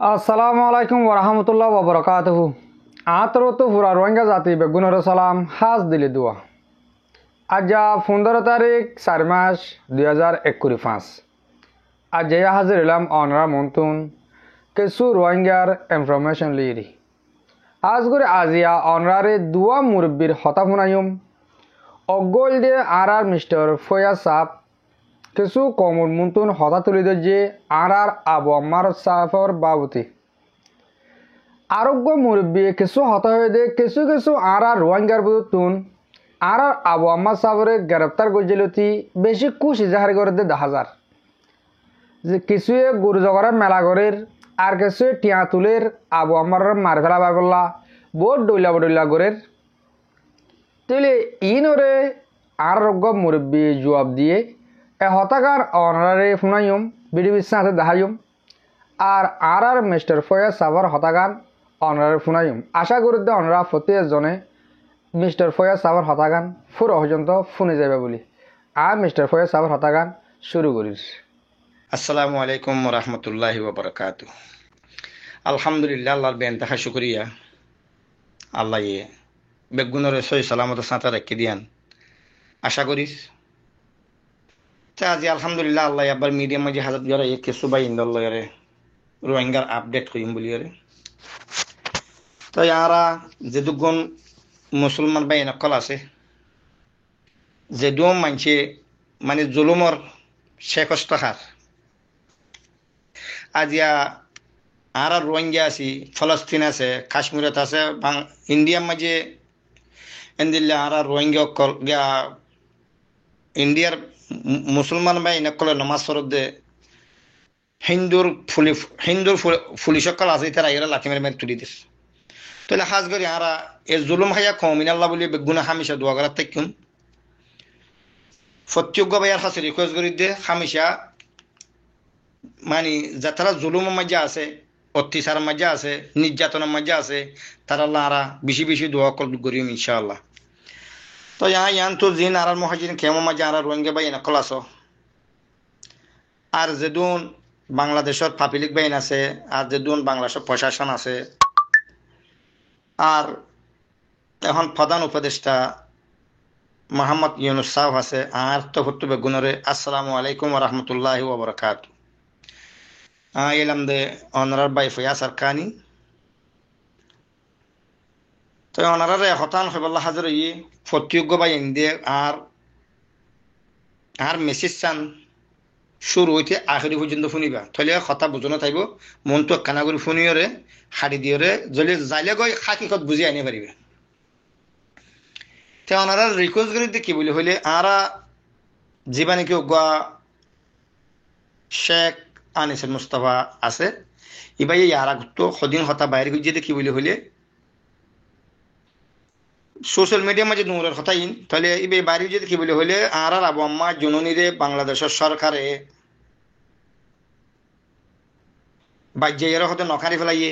আসসালামু আলাইকুম ওরহামতুল্লাহ ওবরকাতুহু। আতরত ফুরা রোহিঙ্গা জাতি বেগুনের সালাম হাজ দিলি দুয়া। আজ 15 তারিখ 4 মাস 2025। আজ হাজির এলাম অনরা মন্তুন কিছু রোহিঙ্গার ইনফরমেশন লিরি। আজ করে আজিয়া অনরারে দুয়া মুরব্বীর হতা শুনাইম। অগল দিয়ে আর মিস্টার ফয়াজ সাহ কিছু কমর মন্তুন হতা তুলি যে আর আবু আম্মার সাফর বাবতি আরোগ্য মুরব্বী কিছু হতা হয়ে দে কিছু কিছু আর রোহিঙ্গার বুতুন আর আবু আম্মার সাফরে গ্রেপ্তার গজিলতি বেশি কুশ ইজাহার করে দে 10,000 যে কিছুয়ে গুরু জগরের মেলা করের আর কিছুয়ে টিয়া তুলের আবু আম্মার মার ফেলা বাবল্লা বহুত ডইলা বডইলা করের তাহলে ইনরে আরোগ্য মুরব্বী জবাব দিয়ে এ হতাকার অনারে শুনাইম বিডি বিশ্বাসে দেখাইম আর মিস্টার ফয়াজ সাফর হতাগান অনারে শুনাইম। আশা করি দে অনারা প্রত্যেকজনে মিস্টার ফয়াজ সাফর হতাগান পুরো পর্যন্ত শুনে যাবে বলি। আর মিস্টার ফয়াজ সাফর হতাগান শুরু করিস। আসসালামু আলাইকুম রহমতুল্লাহি ওবরাকাতু। আলহামদুলিল্লাহ, আল্লাহর বেনতাহা শুকরিয়া। আল্লাহ বেগুনের সই সালামত সাঁতা রেখে দিয়ান আশা করিস। আজি আলহামদুলিল্লাহ আল্লাহ আবার মিডিয়াম মাঝে হাজার গড়ে কিছু বা ইন্দল লয়ারে রোহিঙ্গার আপডেট করিম বলি আরে। তো ইয়ারা যে দুগুণ মুসলমান বা এনকল আছে যে দু মানছে মানে জুলুমর শেখস্তাহার আজিয়া আর রোহিঙ্গা আছি, ফলস্তিন আছে, কাশ্মীরত আছে, ইন্ডিয়ার মাঝে এন্দিল্লা আর রোহিঙ্গা অকল ইন্ডিয়ার মুসলমান বা ইনকল নমাজ ফরত দে হিন্দুর পুলিশ সকল আছে তারা এরা লাঠি মেরে মেরে তুলি দিস। তাহলে হাজ করি আরা এ জুলুম হাইয়া কমিনাল্লাহ বলি বেগুনা হামিশা দোয়া করার থাকুন প্রত্যেক ভাইয়ার কাছে রিকোয়েস্ট করি দে হামিশা মানে যারা জুলুমের মাঝে আছে, অত্যাচারের মাঝে আছে, নির্যাতনের মাঝে আছে, তারা আরা বেশি বেশি দোয়া করিম ইনশাআল্লাহ। তো ইয়ান তো জিন আর মহাজিন কেমন মাঝে আর রোহিঙ্গা বাই নকল আছো আর যেদুন বাংলাদেশের পাবলিক বাহিনী আছে আর যেদুন বাংলাদেশের প্রশাসন আছে আর এখন প্রধান উপদেষ্টা মোহাম্মদ ইউনুস সাহেব আছে আর তো হতো বেগুনরে আসসালামু আলাইকুম রহমতুল্লাহি ওবরাকাতু। এলাম দে অনারার বাই ফয়াজ সরকানি তো অনারার হতান হইবাল্লা হাজার ই প্রত্যেক বাই ইন্দে আর মেসেজ চান শুরু হইতে আখেরি পর্যন্ত শুনিবা তাহলে কথা বুঝনো থাকব মনটো কানা করে শুনিওরে হাড়ি দিওরে যদি যাইলে গই হাকিকত বুঝি আনি পারিবে। তো ওনারা রিকোয়েস্ট করে কি বলি হইলে আরা জীবানী কেউ শেখ আনিসুল মুস্তফা আছে ইবাই ইয়ারা তো সদিন হতা বাইরে গিয়ে কি বলি হইলে সোশ্যাল মিডিয়ার মাঝে নোংরের কথা ইন তাহলে ইবে বাইরে যদি কি বলি হইলে আর আবু আম্মা জননীরে বাংলাদেশের সরকারে বাজ্যাইয়ের হতে নখারি ফেলাইয়ে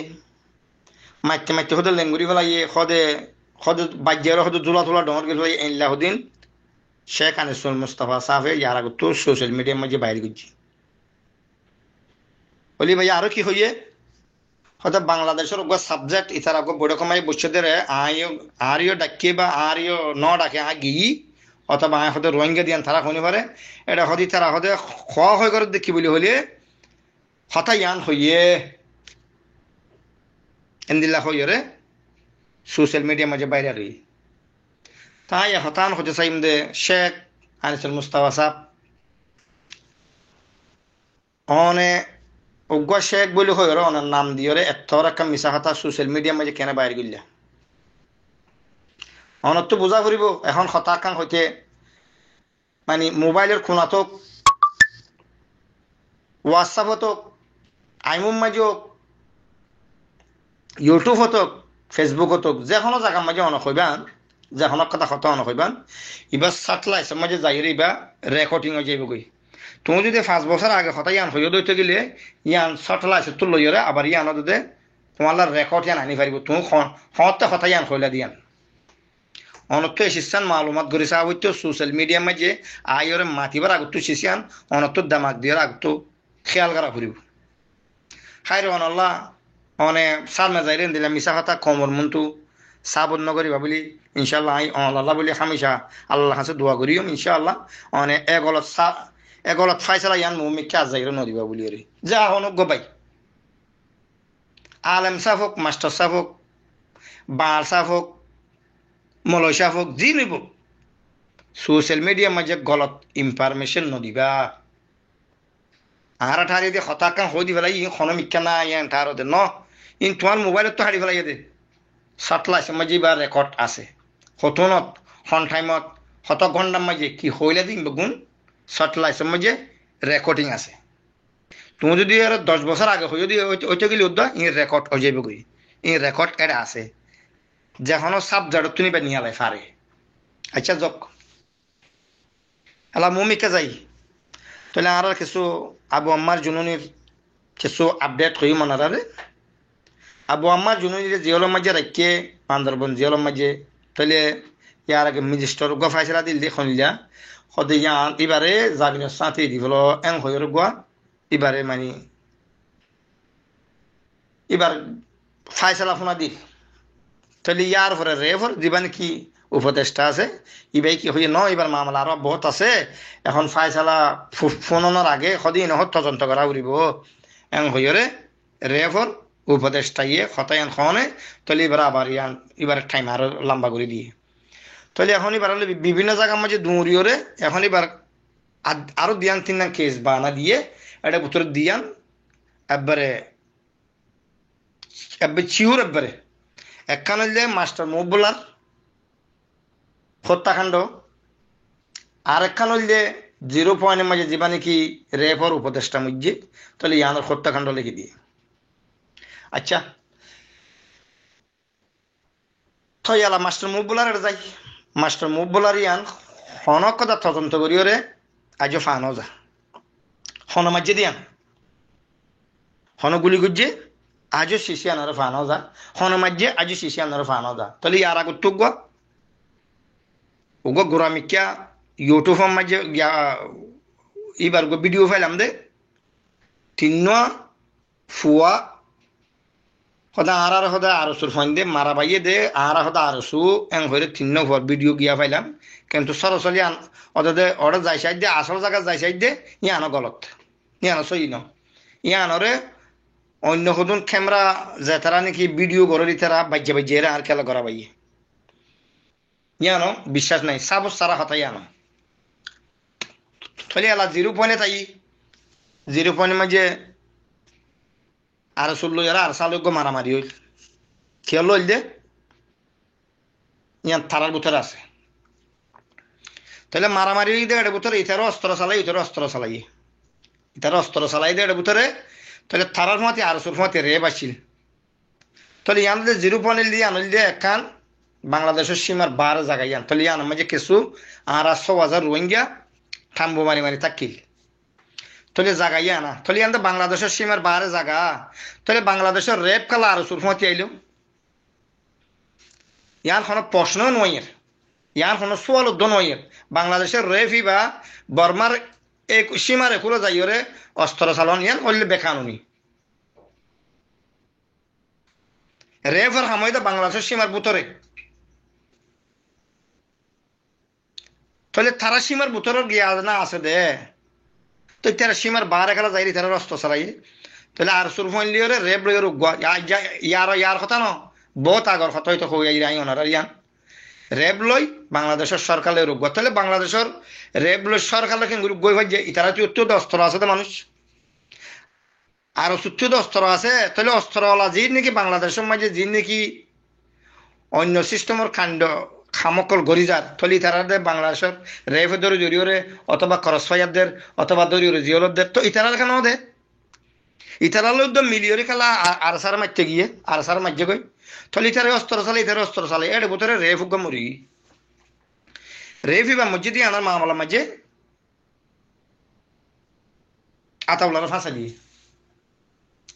মাইতে মাইতে হতে লেঙ্গুরি ফেলাইয়ে হদে হদে বাজ্যাইয়ের হতে জোলা তোলা ডর গেল এল্লাহদিন শেখ আনিসুল মুস্তফা সাহেব ইয়ারা তো সোশ্যাল মিডিয়ার মাঝে বাইরে গিয়েছি বলি ভাই আরো কি হইয়ে হয়তো বাংলাদেশের সাবজেক্ট ইতার আগে বড় কমাই বসছেদের আরিও ডাকে বা আরিও ন ডাকে গিয়ে অথবা হয়তো রোহিঙ্গা দিয়ান তারা শুনি পারে এটা হদি তারা হদে খোয়া হয়ে করে দেখি বলি হলে হতা ইয়ান হইয়ে এন্দিল্লা হইরে সোশ্যাল মিডিয়ার মাঝে বাইরে রই তাই হতান হতে চাইম দে শেখ আনিসুল মুস্তাফা সাহ অনে অজ্ঞ শেখ বলে হয়ে ওনার নাম দিয়ে এত একটা মিশা কথা সোশ্যাল মিডিয়ার মাঝে কেন বাইরে গিলা অনত তো বোঝা ফুরিব এখন হতাকাং হইতে মানে মোবাইলের খুনা হোক, হোয়াটসঅ্যাপ হতক, আইমুম মাঝে হোক, ইউটিউব হতক, ফেসবুক হতক, যে কোনো জায়গার মাঝে অনেক হইবান যে কোনো কথা হতা অনেক হইবান এবার স্যাটেলাইটের মাঝে যাই এবার রেকর্ডিং হয়ে যাইব গই। তুমি যদি 5 বছর আগে হতা ইয়ান হইয়া দইতে গেলে ইয়ান স্যাটেলাইট তো লইরে আবার ইয়ান দে তোমার রেকর্ড ইয়ান আনি পারিব তুমি হতে হতা ইয়ান হইলা দিয়ান অনত্য এসিসান মালুমাত করে চাওয়া হইতো সোশ্যাল মিডিয়ার মাঝে আইরে মাতিবার আগত শিশিয়ান অনত্য দামাক দিয়ে আগত খেয়াল করা ফুরিব। খাইর আল্লাহ অনে সার না যাই রেন দিলাম মিশা কথা কমর মন্তু সাবন নগরী ভাবলি ইনশাল্লাহ আই আল্লাহ বলি হামিশা আল্লাহ হাসে দোয়া করিও ইনশাআল্লাহ অনে এগলত ফাইসালা ইয়ান মুমিকে আজ যাইর নদিবা বলি রে যা হন গবাই আলেম সাফ হোক মাস্টার সাফ হোক বাল সাফ হোক মলয় সাফ হোক যি নিব সোশ্যাল মিডিয়ার মাঝে গলত ইনফরমেশন নদিবা আর ঠারি দিয়ে হতাকান হই দি ফেলাই খন মিক্ষা না ইয়ান ঠার দে ন ইন তোমার মোবাইলত তো হারি ফেলাই দে সাতলাইছে মাঝে বা রেকর্ড আছে হতনত হন টাইমত হত ঘন্টার মাঝে কি হইলে দিন বেগুন সাতলাইছে মাঝে রেকর্ডিং আছে তুমি যদি আর 10 বছর আগে হয়ে যদি ওইটা গেলে উদ্দা ইন রেকর্ড হয়ে যাবে গই ইন রেকর্ড এটা আছে যেখনো সাবজেক্ট তুমি বা নিয়ে আলাই ফারে আচ্ছা যক আলা মুমিকে যাই তাহলে আর কিছু আবু আম্মার জুনুনির কিছু আপডেট হই মনারে আবু আম্মার জুনুনির জিয়লের মাঝে রাখকে বান্দরবন জিয়লের মাঝে তাহলে ইয়ার আগে মিনিস্টার গা ফাইসলা দিল দেখুন যা সদে ইয়ান এবারে জামিনের সাথে দিবল এং হইর গোয়া এবারে মানে এবার ফাইসলা ফোনা দিল তাহলে ইয়ার পরে রেফর দিবান কি উপদেষ্টা আছে ইবাই কি হয়ে ন এবার মামলা আরো বহুত আছে এখন ফাইসালা ফোনানোর আগে সদিন তদন্ত করা উড়িব এং হইরে রেফর উপদেষ্টা ইয়ে হতায়ান খনে তাহলে এবার আবার ইয়ান এবার টাইম আরো লম্বা করে দিয়ে তাহলে এখন এবার বিভিন্ন জায়গার মাঝে দৌড়িওরে এখন এবার আরো দিয়ান তিন কেস বানা দিয়ে এটা ভিতরে দিয়ান একবারে চিহুর একবারে একখান হইলে মাস্টার মকবুলার হত্যাকাণ্ড আর একখান হইলে 0 পয়েন্টের মাঝে যেবা নাকি রেফর উপদেষ্টা মধ্যে তাহলে ইয়ানোর হত্যাকাণ্ড লিখে দিয়ে আচ্ছা থইয়ালা মাস্টার মকবুলার যাই মাস্টার মকবুলার ইয়ান হনক কথা তদন্ত করিওরে আজও ফানো যা হন মাঝে দিয়ান হন গুলি গুজে আজও শিশি আনার ফানো যা হন মাঝে আজও শিশি আনার ফানো যা তাহলে ইয়ার আগত তো ওগো গোরামিকা ইউটিউবের মাঝে এবার ভিডিও ফাইলাম দে তিন ফুয়া সদা আর সদা আরসুর ফান দে মারা বাইয়ে দে আর সদা আরসু এং হয়ে 3 ফুয়ার ভিডিও গিয়া ফাইলাম কিন্তু সরাসরি ওদের ওরা যাই সাইড দে আসল জায়গা যাই সাইড দে ইয়ানো গলত ইয়ানো সই ন ইয়ানরে অন্য সদুন ক্যামেরা যে তারা নাকি ভিডিও করে তারা বাজ্যে বাজ্যে এরা আর খেলা করা বাইয়ে ইয়ানো বিশ্বাস নাই সাবস সারা হতা ইয়ানো তাহলে এলা 0 পয়েন্টে তাই 0 পয়েন্টের মাঝে আর ষোলো এরা আর সালোক মারামারি হইল খেয়াল হইল দে ইয়ান থারার ভিতরে আছে তাহলে মারামারি দে এটার ভিতরে ইতারও অস্ত্র চালাই ইতারও অস্ত্র চালাই ইতারও অস্ত্র চালাই দে এটার ভিতরে তাহলে থারার মাতে আর সুর মাতে রেব আসছিল তাহলে ইয়ান 0 পয়েন্ট দিয়ে আনল দিয়ে একখান বাংলাদেশের সীমার 12 জায়গায় ইয়ান তাহলে ইয়ান মাঝে কিছু আর 100,000 রোহিঙ্গা থাম্বো মারি মারি তাকিল তাহলে জায়গা ইয়া না তাহলে ইয়ান বাংলাদেশের সীমার 12 জায়গা তাহলে বাংলাদেশের রেপ কালা আর সুর মাতে আইল ইয়ান কোনো প্রশ্ন নয়ের ইয়ান কোনো সোয়াল উদ্দ নয়ের বাংলাদেশের রেফি বা বর্মার এক সীমার একুলো যাইরে অস্ত্র চালন ইয়ান করলে বেকানুনি রেফার হাময়দা বাংলাদেশের সীমার ভিতরে তাহলে তারা সীমার ভিতরে গিয়া না আছে দে তো তারা সীমার বাহারে খেলা যাই তারা অস্ত্র চালাই তাহলে আর সুর ফইলিওরে রেপ লইর ইয়ার কথা ন বহুত আগর কথা হয়তো হই আই ওনারা ইয়ান রেপ লই বাংলাদেশের সরকারের রোগ তাহলে বাংলাদেশের রেপ লই সরকারের কিন্তু গই ভাই যে ইতারা তো অস্ত্র আছে তো মানুষ আর সুচ্ছুদ অস্ত্র আছে তাহলে অস্ত্রওয়ালা যে নাকি বাংলাদেশের মাঝে যে নাকি অন্য সিস্টেমের কাণ্ড খামকল গরিজার থলি তারা বাংলাদেশের রেফের দরি জড়িয়ে অথবা খরচ ফাইয়ারদের অথবা দরিয়রে জিওলদের তো ইতারার কেন দে ইতারাল মিলিয়রি খেলা আর সার মারতে গিয়ে আর সার মারছে কই থলি ইতারে অস্ত্র চালে ইতারে অস্ত্র চালে এর ভিতরে রেফ উগ্গ মরি রেফি বা মসজিদে আনার মামলা মাঝে আতাউলার ফাঁসা দিয়ে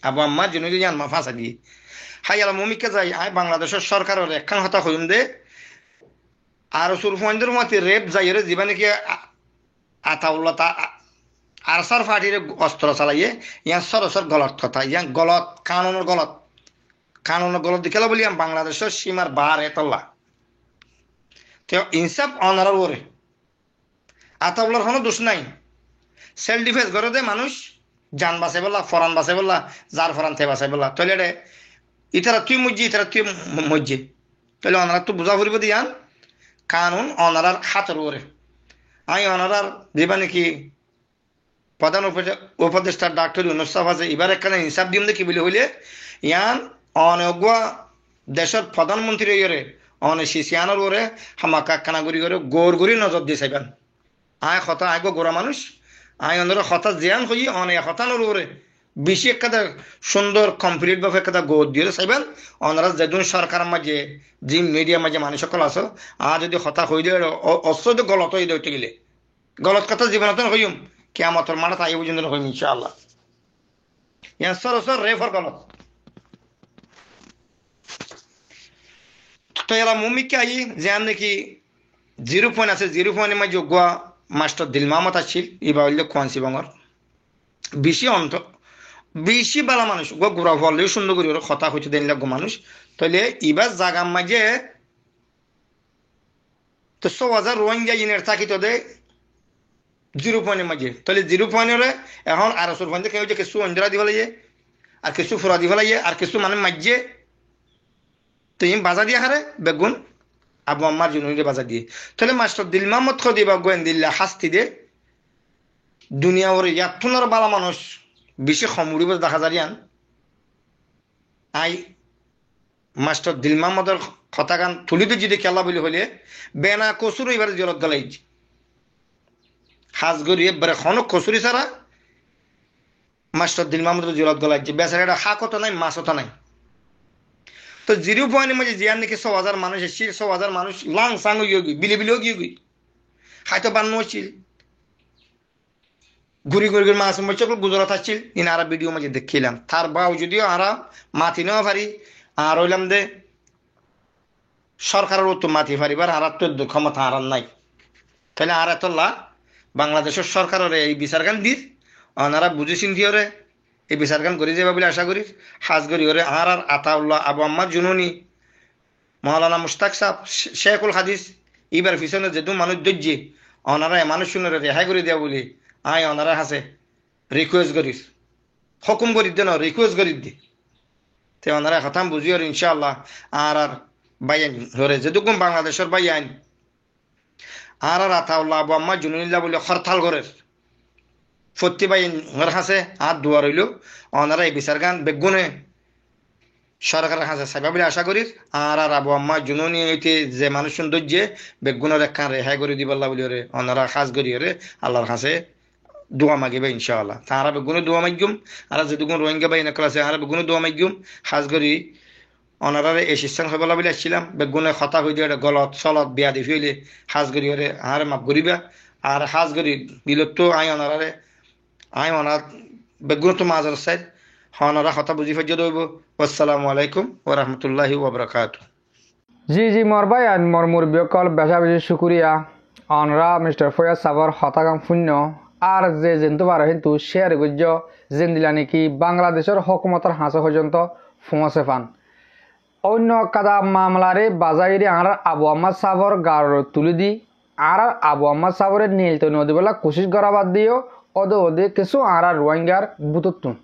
আবু আম্মার জন্য যদি আনমা ফাঁসা দিয়ে হাই আলা মমিকে যাই আয় বাংলাদেশের সরকারের একখান হতা হইম দে আর সুরফন্দের মতে রেপ যাইরে জীবা নাকি আতাউল্লা আরসার পার্টির অস্ত্র চালাইয়ে ইয়ান সরসর গলত কথা ইয়ান গলত কানুনের গলত দিকে বলি বাংলাদেশের সীমার বার এতল্লা তো ইনসাফ অনারার ওরে আতাবলার কোনো দোষ নাই সেলফ ডিফেন্স করে দে মানুষ জান বাঁচে বললা ফরান বাঁচে বললা যার ফরান থে বাঁচে বললা তাহলে রে ইতারা তুই মজ্জি ইতারা তুই মজ্জি তাহলে অনারা তো বুঝা ফুরিব দিয়ান কানুন অনারার হাতের ওরে আই অনারার দিবা নাকি প্রধান উপদেষ্টা ডাক্তার ইউনুস সাহেব আছে এবার একখানে হিসাব দিম দেখি বলে হইলে ইয়ান অনজ্ঞ দেশের প্রধানমন্ত্রী ইয়ে অনে সিসিয়ানোর ওরে হামাকা কানাগুড়ি করে গোর গুড়ি নজর দিয়ে চাইবেন আয় কথা আয় গোড়া মানুষ আয় অন্যরা হতাশ জিয়ান হই অনে হতানোর ওরে বেশি একটা সুন্দর কমপ্লিট ভাবে একটা গোর দিয়ে চাইবেন অনারা যেদিন সরকার মাঝে যে মিডিয়া মাঝে মানুষ সকল আছো আর যদি হতাশ হয়ে দিয়ে অস্ত্র গলত হয়ে দিয়ে গেলে গলত কথা জীবনত হইম কেয়ামতের মাঠে তাই পর্যন্ত হইম ইনশাআল্লাহ ইয়ান সরসর রেফার গলত তো এলা মুমিকে আই যে নাকি 0 পয়েন্ট আছে 0 পয়েন্টের মাঝে গোয়া মাস্টার দিল মাহমদ আছিল ইবা হইলে কোয়ানসি বাঙর বেশি বালা মানুষ গো ঘুরা ফলেও সুন্দর করি ওর কথা হইতে দেন লাগো মানুষ তাহলে ইবার জাগার মাঝে তো 100,000 রোহিঙ্গা ইনের থাকি তো দে 0 পয়েন্টের মাঝে তাহলে 0 পয়েন্টের এখন আর সর পয়েন্টে কেউ যে কিছু অঞ্জরা দিবা লাগে আর কিছু ফুরা দিবা লাগে আর কিছু মানে মাঝে তো ইম বাজা দিয়ে হারে বেগুন আবু আম্মার জুনুরে বাজা দিয়ে তাহলে মাস্টার দিল মাহমদ খদি বা গোয়েন্দিল্লা শাস্তি দে দুনিয়া ওর ইয়াতুনার বালা মানুষ বেশি খমুড়িব দেখা যারিয়ান আই মাস্টার দিল মাহমদের কথা গান তুলিতে যদি খেলা বলি হলে বেনা কসুর এবার জলত গলাইছি হাজগরি এবারে খনক কসুরি ছাড়া মাস্টার দিল মাহমদের জলত গলাইছে বেচারা হা কত নাই মাছ হতো নাই তো 0 পয়েন্টের মাঝে জিয়ান নাকি 100,000 মানুষ এসেছি 100,000 মানুষ লাং সাং গিয়ে বিলিও গিয়ে হয়তো বান্ন হচ্ছিল ঘুরি মাছ চকল গুজরাত আসছিল ইনারা ভিডিও মাঝে দেখিলাম তার বাউ যদিও আরা মাতি নেওয়া পারি আর হইলাম দে সরকারের তো মাতি পারিবার আর তো ক্ষমতা আর নাই তাহলে আর এতলা বাংলাদেশের সরকারের এই বিচার গান দিস ওনারা বুঝেছেন দিওরে এই বিচার গান করে যাবে বলে আশা করি হাজ করি ওরে আর আতাউল্লাহ আবু আম্মার জুনুনি মৌলানা মুশতাক সাহেব শেখুল হাদিস এবার পিছনে যেহেতু মানুষ দর্জি ওনারা মানুষ শুনে রেহাই করে দেওয়া বলি আয় ওনারা হাসে রিকোয়েস্ট করিস হুকুম করি দে না রিকোয়েস্ট করি দি তে ওনারা কথা বুঝি আর ইনশাআল্লাহ আর বাইয়ান ধরে যেটুকুন বাংলাদেশের বাইয়ান আর আতাউল্লাহ আবু আম্মার জুনুনিল্লাহ বলে হরতাল করে সত্যি বাইন ওর হাসে আর দুয়ার হইল ওনারা এই বিচার গান বেগুনে সরকারের হাসে সাইবা বলে আশা করি আর আবু আম্মা জুনুনি হইতে যে মানুষ সৌন্দর্যে বেগুনের একখান রেহাই করে দিবাল্লা বলি ওরে ওনারা খাস করি ওরে আল্লাহর হাসে দোয়া মাগিবে ইনশাআল্লাহ তারা বেগুনে দোয়া মাগ্যুম আর যেটুকুন রোহিঙ্গা বাই নকল আছে আর বেগুনে দোয়া মাগ্যুম খাস করি ওনারা এই সিস্টেম হইবলা বলে আসছিলাম বেগুনে খতা হয়ে দিয়ে গলত চলত বিয়া দি ফেলে হাজ করি ওরে আর মাফ করিবা আর হাজ করি বিলতো আই ওনারে আই ওনার বেগুন তো মাজার সাইড হনারা কথা বুঝি ফেজে দইব আসসালামু আলাইকুম ওয়া রাহমাতুল্লাহি ওয়া বারাকাতুহু জি মোর ভাই আর মোর মুরব্বী কল বেশি শুকরিয়া অনরা মিস্টার ফয়াজ সাবর হতাগাম শূন্য আর যে জেন্তু পারে কিন্তু শেয়ার গুজ্জ জেন দিলা নাকি বাংলাদেশের হকুমতের হাঁসে পর্যন্ত ফুঁসে পান অন্য কাদা মামলারে বাজাইরে আর আবু আহমদ সাবর গার তুলি দি আর আবু আহমদ সাবরের নীলতে নদী বলা কোশিশ করা বাদ দিও ওদে কিছু আর রোহিঙ্গার বুতুতুন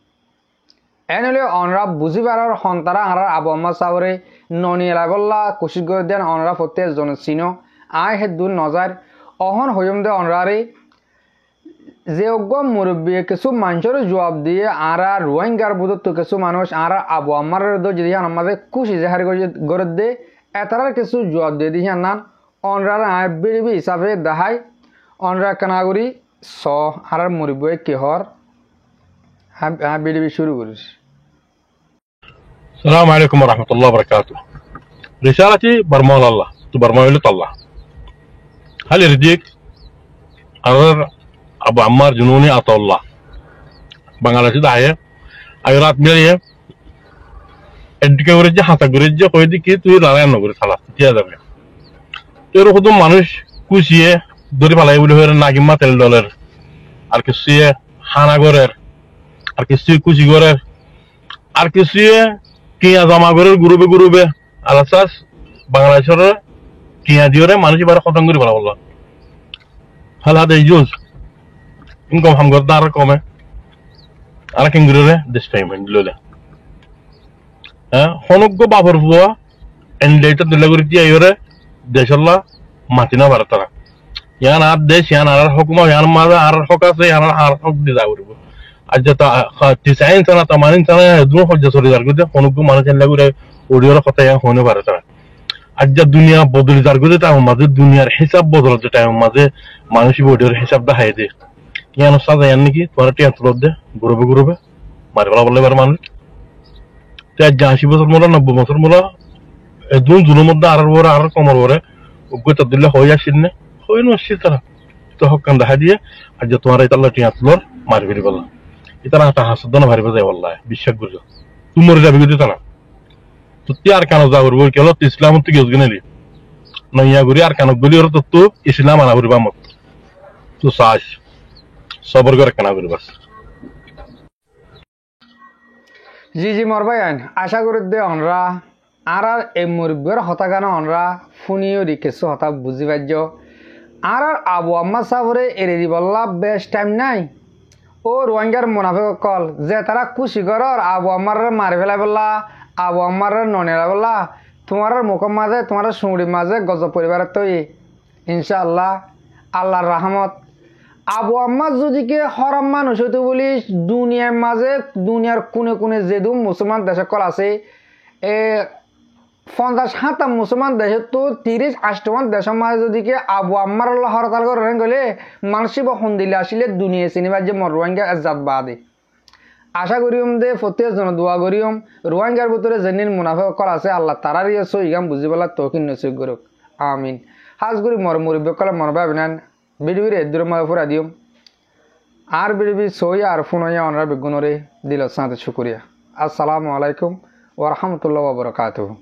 এনলে অনরা বুঝিবার হন্তারা আর আবু আহমদ সাবরে ননি এলাবল্লা কোশিশ করে দেন অনরা প্রত্যেক জন চিনো আয় হে দূর নজার অহন হইম দে অনরারে যে অজ্ঞ মুরব্বী কিছু মানুষের জবাব দিয়ে আর রোহিঙ্গার বুতুত্ব কিছু মানুষ আর আবু আম্মার যদি আমাদের খুশি জাহার করে দে এতার কিছু জবাব দিয়ে দিয়ে নান অনরার আয় বিড়বি হিসাবে দেখায় অনরা কানাগুড়ি স আর মুরব্বী কেহর হ্যাঁ বিড়বি শুরু করিস السلام عليكم ورحمة الله وبركاته. رسالتي برمال الله تبرمال الله. هل يرضيك أرر أبو عمار جنوني أطول الله. بنغلاديش داعية أيرات مليه এদিকে উড়েছে হাতা ঘুরেছে কই দিকে তুই লড়াই না করে খালাস ঠিক আছে এরকম মানুষ কুচিয়ে দড়ি পালাই বলে হয়ে নাগিমা তেল ডলার আর কিছু হানাগরের আর কিছু কুচিগরের আর কিছু কিয়া জামাগরের গ্রুপে গ্রুপে আলাসাস বাংলাদেশের কিয়া দিওরে মানুষ এবার খতম করে বলা বললো হাল হাতে ইউজ ইনকম হামগর দার কমে আর কিংগুরে দিস টাইম দিলে হ্যাঁ হনজ্ঞ বাবর বুয়া এন্ডেটা দিলে করে দিয়ে আইরে দেশল্লা মাতিনা ভারতরা ইয়ান আর দেশ ইয়ান আর হুকুমা ইয়ান মাঝে আর হক আছে ইয়ান আর হক দি যাওয়ার আজ তা 90 sana 80 sana দু হজ্জা চলে যার গদে হনজ্ঞ মানুষ এন্ডা করে ওডিওর কথা ইয়া হনে ভারতরা আজ দুনিয়া বদলে যার গদে তা মাঝে দুনিয়ার হিসাব বদলে যেটা মাঝে মানুষ ওডিওর হিসাব দেখাই দে ইয়ান সাজা ইয়ান নাকি তোরা টিয়া তুল দে গ্রুপে গ্রুপে মারি বলে বার মানুষ তে 80 বছর মোলা 90 বছর মোলা দুন জুনের মধ্যে আর কমর ওরে উগ্রতা দিলে হয়ে আসেন না হয়ে নসি তারা তো হকান দেখা দিয়ে আজ তোমার এই তাল্লা টিয়া তুলর মারি ফেরি বললা এটা না হাসদ না ভারি বাজায় বললায় বিশ্বাস করছো তুমি মরে যাবে কিন্তু না তো তুই আর কেন যা করবো কেন ইসলাম তুই গেছ গেলি নইয়া করি আর কেন গলি ওর তো ইসলাম আনা করিবা মত তো সাজ সবর করে কেনা করিবাস জি জি মর ভাই আশা করি দে অনরা আর এই মুরব্বর হতা গান অনরা ফুনিও রি কিছু হতা বুঝি পাইজ আর আবু আম্মা সাবরে এরে দি বললা বেস্ট টাইম নাই ও রোহিঙ্গার মুনাফিক কল যে তারা খুশি করর আবু আম্মার মারি ফেলা বললা আবু আম্মার ননেলা বললা তোমার মুখের মাঝে তোমার সুড়ির মাঝে গজব পরিবারের তৈরি ইনশাআল্লাহ আল্লাহর রহমত আবু আম্মা যদি কে হরাম মানুষ হইতে বলি দুনিয়ার মাঝে দুনিয়ার কোনে কোনে যেদু মুসলমান দেশে কল আছে 50-60 মুসলমান দেশে তো 30-80 দেশের মাঝে যদি কে আবু আম্মার হরতাল করে গেলে মানুষই বহন দিলে আসলে দুনিয়া চিনিবার যে মর রোহিঙ্গা জাত বাদে আশা করিম দে ফতের জন্য দোয়া করিম রোহিঙ্গার ভিতরে যেদিন মুনাফিক কল আছে আল্লাহ তারার সইগাম বুঝি বলা তৌকিন নসিব করুক আমিন হাজ করি মর মুরব্বী কলে মর ভাবেন বিডিবির এদুর মাঝে ফুরা দিম আর বিডিবি সই আর ফোন হইয়া অনরা বিগুণরে দিল সাথে শুকুরিয়া আসসালামু আলাইকুম ওয়া রাহমাতুল্লাহি ওয়া বারাকাতুহু